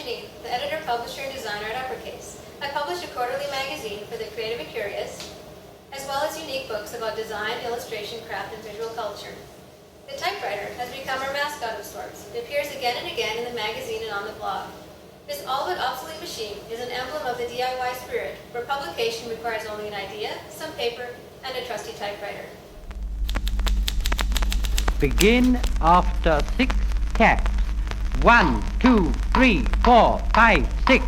Janine, the editor, publisher, and designer at UPPERCASE. I publish a quarterly magazine for the creative and curious, as well as unique books about design, illustration, craft, and visual culture. The typewriter has become our mascot of sorts. It appears again and again in the magazine and on the blog. This all but obsolete machine is an emblem of the DIY spirit, where publication requires only an idea, some paper, and a trusty typewriter. Begin after 6 taps. 1, 2, 3, 4, 5, 6.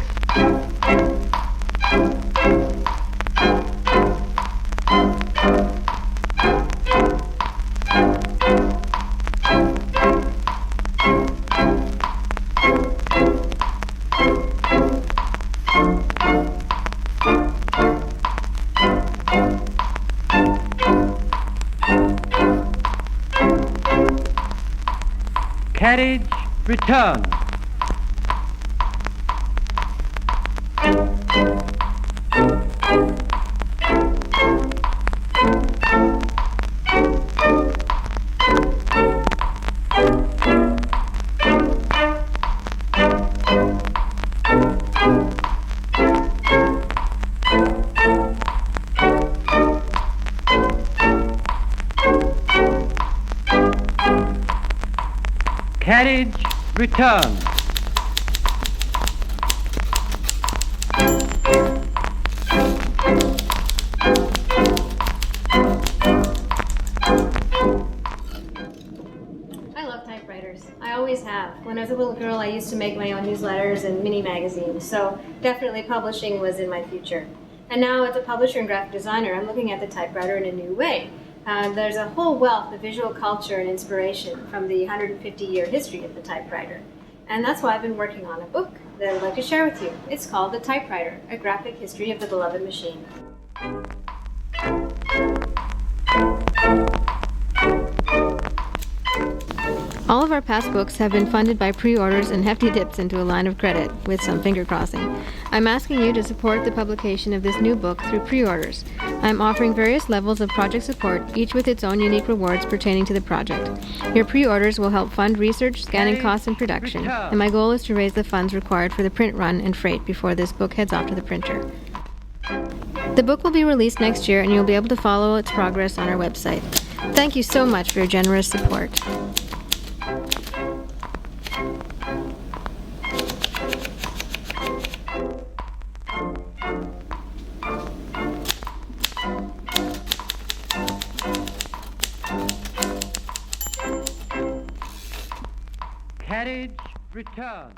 Carriage return. Carriage return. I love typewriters. I always have. When I was a little girl, I used to make my own newsletters and mini magazines, so definitely publishing was in my future. And now as a publisher and graphic designer, I'm looking at the typewriter in a new way. There's a whole wealth of visual culture and inspiration from the 150-year history of the typewriter. And that's why I've been working on a book that I'd like to share with you. It's called The Typewriter, A Graphic History of the Beloved Machine. All of our past books have been funded by pre-orders and hefty dips into a line of credit, with some finger crossing. I'm asking you to support the publication of this new book through pre-orders. I'm offering various levels of project support, each with its own unique rewards pertaining to the project. Your pre-orders will help fund research, scanning costs, and production, and my goal is to raise the funds required for the print run and freight before this book heads off to the printer. The book will be released next year, and you'll be able to follow its progress on our website. Thank you so much for your generous support. Carriage return.